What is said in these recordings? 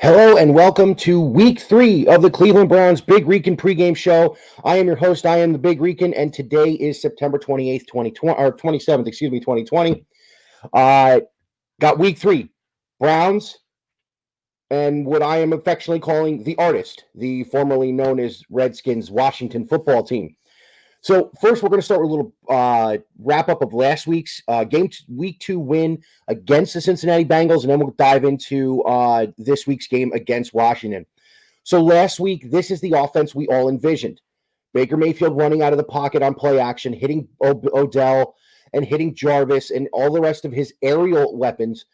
Hello and welcome to week 3 of the Cleveland Browns Big Rican pregame show. I am your host, I am the Big Rican, and today is September 28th, 2020, or 27th, 2020. Got week 3, Browns, and what I am affectionately calling the artist, the formerly known as Redskins Washington football team. So first, we're going to start with a little wrap-up of last week's week 2 win against the Cincinnati Bengals, and then we'll dive into this week's game against Washington. So last week, this is the offense we all envisioned. Baker Mayfield running out of the pocket on play action, hitting Odell and hitting Jarvis and all the rest of his aerial weapons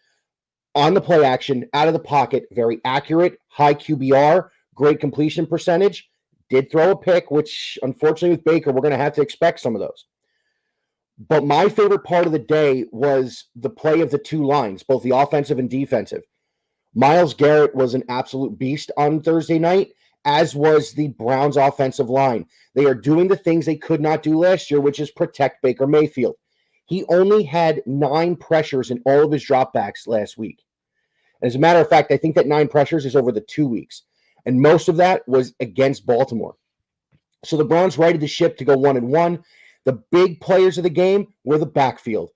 on the play action, out of the pocket, very accurate, high QBR, great completion percentage. Did throw a pick, which unfortunately with Baker, we're going to have to expect some of those. But my favorite part of the day was the play of the two lines, both the offensive and defensive. Myles Garrett was an absolute beast on Thursday night, as was the Browns' offensive line. They are doing the things they could not do last year, which is protect Baker Mayfield. He only had 9 pressures in all of his dropbacks last week. As a matter of fact, I think that 9 pressures is over the 2 weeks. And most of that was against Baltimore. So the Browns righted the ship to go 1-1. The big players of the game were the backfield.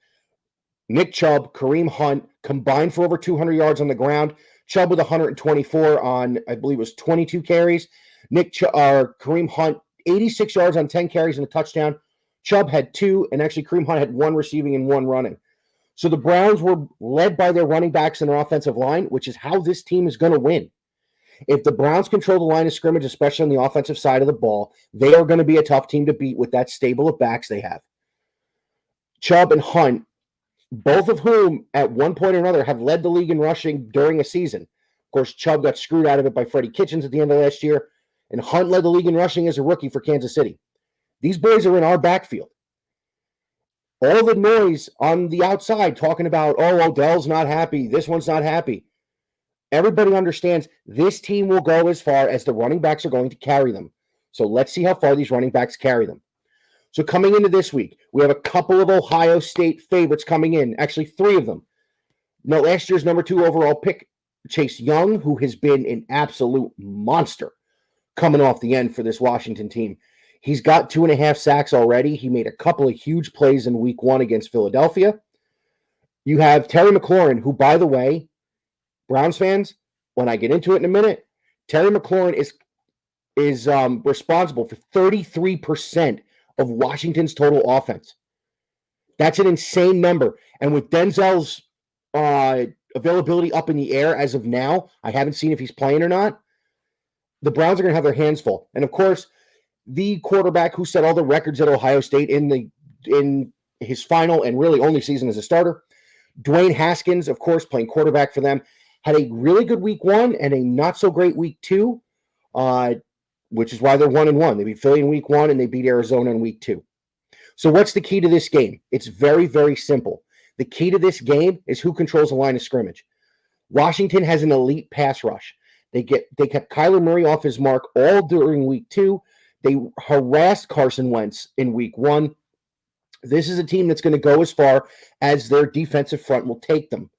Nick Chubb, Kareem Hunt combined for over 200 yards on the ground. Chubb with 124 on, I believe it was 22 carries. Kareem Hunt, 86 yards on 10 carries and a touchdown. Chubb had 2, and actually Kareem Hunt had 1 receiving and 1 running. So the Browns were led by their running backs and their offensive line, which is how this team is going to win. If the Browns control the line of scrimmage, especially on the offensive side of the ball, they are going to be a tough team to beat with that stable of backs they have. Chubb and Hunt, both of whom at one point or another have led the league in rushing during a season. Of course, Chubb got screwed out of it by Freddie Kitchens at the end of last year, and Hunt led the league in rushing as a rookie for Kansas City. These boys are in our backfield. All the noise on the outside talking about, oh, Odell's not happy, this one's not happy. Everybody understands this team will go as far as the running backs are going to carry them. So let's see how far these running backs carry them. So coming into this week, we have a couple of Ohio State favorites coming in. Actually, 3 of them. Now, last year's number 2 overall pick, Chase Young, who has been an absolute monster coming off the end for this Washington team. He's got 2.5 sacks already. He made a couple of huge plays in week 1 against Philadelphia. You have Terry McLaurin, who, by the way, Browns fans, when I get into it in a minute, Terry McLaurin is responsible for 33% of Washington's total offense. That's an insane number. And with Denzel's availability up in the air as of now, I haven't seen if he's playing or not, the Browns are going to have their hands full. And, of course, the quarterback who set all the records at Ohio State in his final and really only season as a starter, Dwayne Haskins, of course, playing quarterback for them, had a really good week 1 and a not-so-great week 2, which is why they're 1-1. They beat Philly in week 1, and they beat Arizona in week 2. So what's the key to this game? It's very, very simple. The key to this game is who controls the line of scrimmage. Washington has an elite pass rush. They kept Kyler Murray off his mark all during week 2. They harassed Carson Wentz in week 1. This is a team that's going to go as far as their defensive front will take them.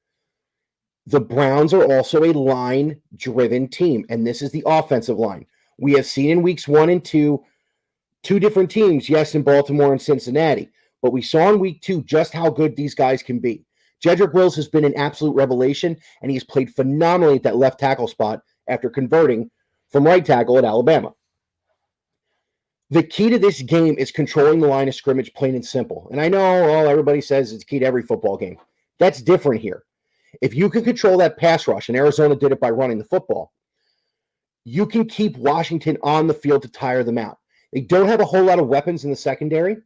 The Browns are also a line-driven team, and this is the offensive line. We have seen in weeks 1 and 2, 2 different teams, yes, in Baltimore and Cincinnati, but we saw in week 2 just how good these guys can be. Jedrick Wills has been an absolute revelation, and he's played phenomenally at that left tackle spot after converting from right tackle at Alabama. The key to this game is controlling the line of scrimmage, plain and simple. And I know everybody says it's key to every football game. That's different here. If you can control that pass rush, and Arizona did it by running the football, you can keep Washington on the field to tire them out. They don't have a whole lot of weapons in the secondary,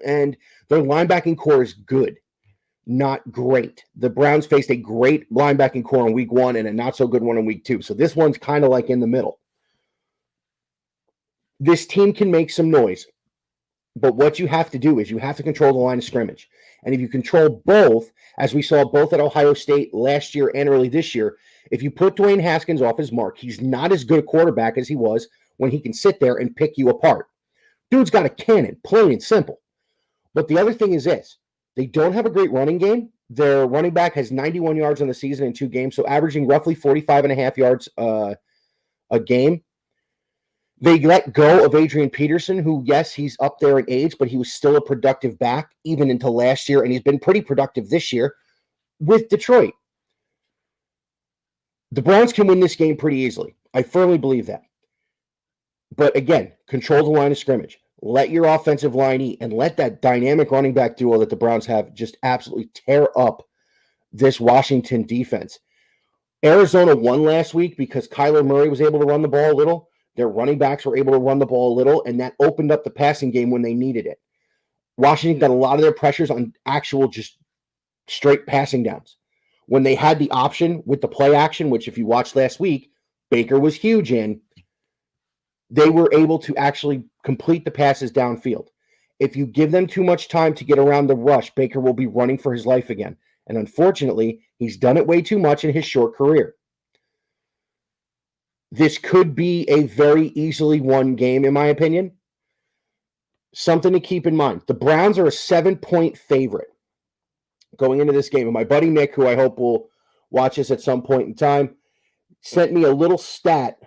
and their linebacking core is good, not great. The Browns faced a great linebacking core in week 1 and a not-so-good one in week 2, so this one's kind of like in the middle. This team can make some noise, but what you have to do is you have to control the line of scrimmage. And if you control both, as we saw both at Ohio State last year and early this year, if you put Dwayne Haskins off his mark, he's not as good a quarterback as he was when he can sit there and pick you apart. Dude's got a cannon, plain and simple. But the other thing is this. They don't have a great running game, Their running back has 91 yards on the season in 2 games, so averaging roughly 45 and a half yards a game. They let go of Adrian Peterson, who, yes, he's up there in age, but he was still a productive back even until last year, and he's been pretty productive this year with Detroit. The Browns can win this game pretty easily. I firmly believe that. But again, control the line of scrimmage. Let your offensive line eat, and let that dynamic running back duo that the Browns have just absolutely tear up this Washington defense. Arizona won last week because Kyler Murray was able to run the ball a little. Their running backs were able to run the ball a little, and that opened up the passing game when they needed it. Washington got a lot of their pressures on actual just straight passing downs. When they had the option with the play action, which if you watched last week, Baker was huge in, they were able to actually complete the passes downfield. If you give them too much time to get around the rush, Baker will be running for his life again. And unfortunately, he's done it way too much in his short career. This could be a very easily won game, in my opinion. Something to keep in mind. The Browns are a 7-point favorite going into this game. And my buddy Nick, who I hope will watch this at some point in time, sent me a little stat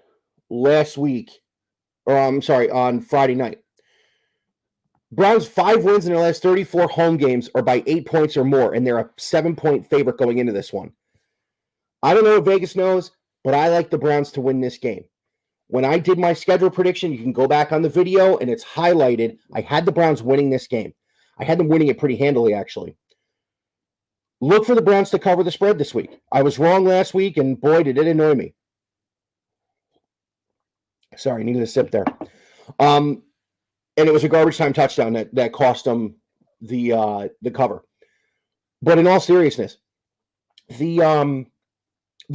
last week, or I'm sorry, on Friday night. Browns 5 wins in their last 34 home games are by 8 points or more, and they're a 7-point favorite going into this one. I don't know what Vegas knows, but I like the Browns to win this game. When I did my schedule prediction, you can go back on the video, and it's highlighted. I had the Browns winning this game. I had them winning it pretty handily, actually. Look for the Browns to cover the spread this week. I was wrong last week, and boy, did it annoy me. Sorry, I needed a sip there. And it was a garbage time touchdown that cost them the cover. But in all seriousness, the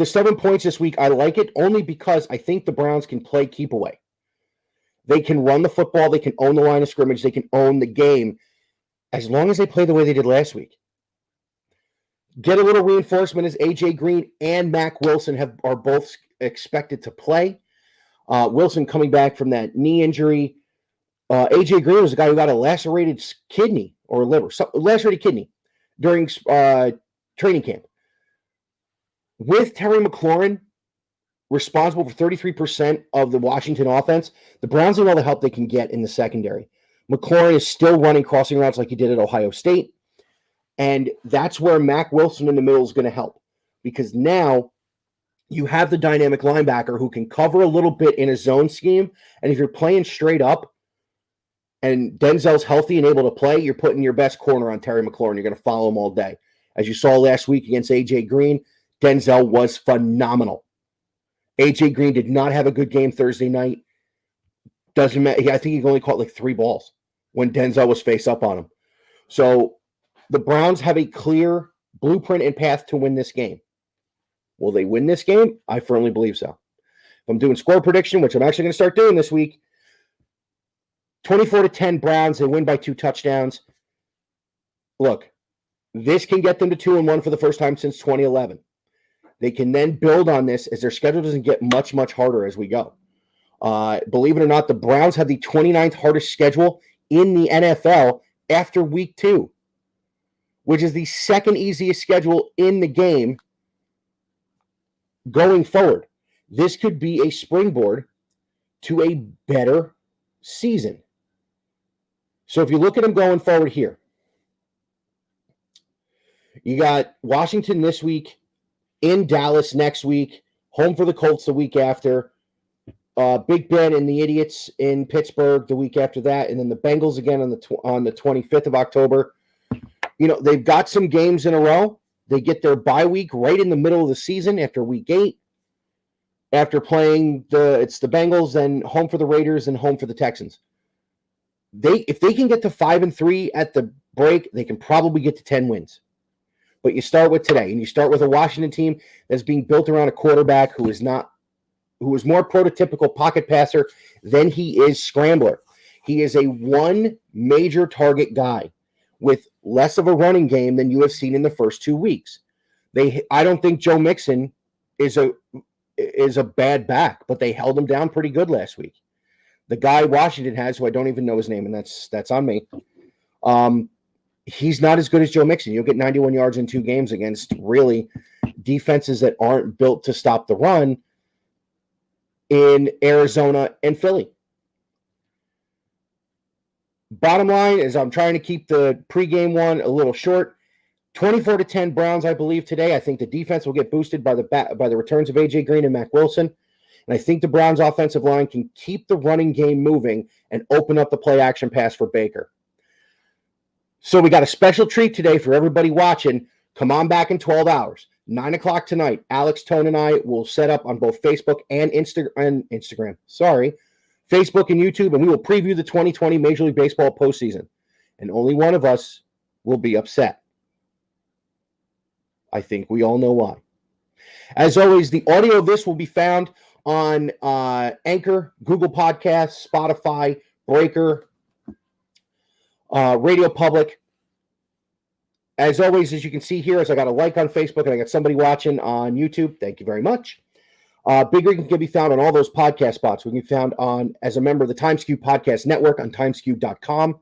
7 points this week, I like it only because I think the Browns can play keep away. They can run the football. They can own the line of scrimmage. They can own the game as long as they play the way they did last week. Get a little reinforcement as A.J. Green and Mack Wilson are both expected to play. Wilson coming back from that knee injury. A.J. Green was a guy who got a lacerated kidney or liver, lacerated kidney during training camp. With Terry McLaurin responsible for 33% of the Washington offense, the Browns need all the help they can get in the secondary. McLaurin is still running crossing routes like he did at Ohio State, and that's where Mack Wilson in the middle is going to help, because now you have the dynamic linebacker who can cover a little bit in a zone scheme, and if you're playing straight up and Denzel's healthy and able to play, you're putting your best corner on Terry McLaurin. You're going to follow him all day. As you saw last week against A.J. Green, Denzel was phenomenal. A.J. Green did not have a good game Thursday night. Doesn't matter. I think he only caught like 3 balls when Denzel was face up on him. So the Browns have a clear blueprint and path to win this game. Will they win this game? I firmly believe so. If I'm doing score prediction, which I'm actually going to start doing this week, 24-10 Browns. They win by 2 touchdowns. Look, this can get them to 2-1 for the first time since 2011. They can then build on this as their schedule doesn't get much, much harder as we go. Believe it or not, the Browns have the 29th hardest schedule in the NFL after week 2, which is the second easiest schedule in the game going forward. This could be a springboard to a better season. So if you look at them going forward here, you got Washington this week, in Dallas next week, home for the Colts the week after, Big Ben and the Idiots in Pittsburgh the week after that, and then the Bengals again on the 25th of October. You know, they've got some games in a row. They get their bye week right in the middle of the season after week 8. After playing it's the Bengals, then home for the Raiders, and home for the Texans. If they can get to 5-3 at the break, they can probably get to 10 wins. But you start with today, and you start with a Washington team that's being built around a quarterback who is more prototypical pocket passer than he is scrambler. He is a one major target guy with less of a running game than you have seen in the first 2 weeks. I don't think Joe Mixon is a bad back, but they held him down pretty good last week. The guy Washington has, who I don't even know his name, and that's on me. he's not as good as Joe Mixon. You'll get 91 yards in 2 games against really defenses that aren't built to stop the run in Arizona and Philly. Bottom line is I'm trying to keep the pregame one a little short. 24-10 Browns, I believe, today. I think the defense will get boosted by the returns of A.J. Green and Mac Wilson. And I think the Browns' offensive line can keep the running game moving and open up the play-action pass for Baker. So we got a special treat today for everybody watching. Come on back in 12 hours. 9 o'clock tonight. Alex, Tone, and I will set up on both Facebook and Instagram. Facebook and YouTube, and we will preview the 2020 Major League Baseball postseason. And only one of us will be upset. I think we all know why. As always, the audio of this will be found on Anchor, Google Podcasts, Spotify, Breaker, Radio Public. As always, as you can see here, as I got a like on Facebook and I got somebody watching on YouTube, thank you very much. Big Rican can be found on all those podcast spots. We can be found on as a member of the TimesQ Podcast Network on timesq.com.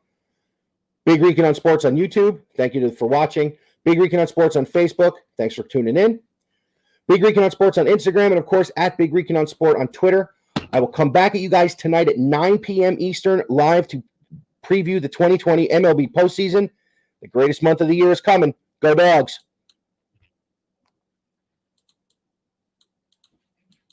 Big Rican on Sports on YouTube. Thank you for watching. Big Rican on Sports on Facebook. Thanks for tuning in. Big Rican on Sports on Instagram, and of course, at Big Rican on Sport on Twitter. I will come back at you guys tonight at 9 p.m. Eastern, live to preview the 2020 MLB postseason. The greatest month of the year is coming. Go Dogs.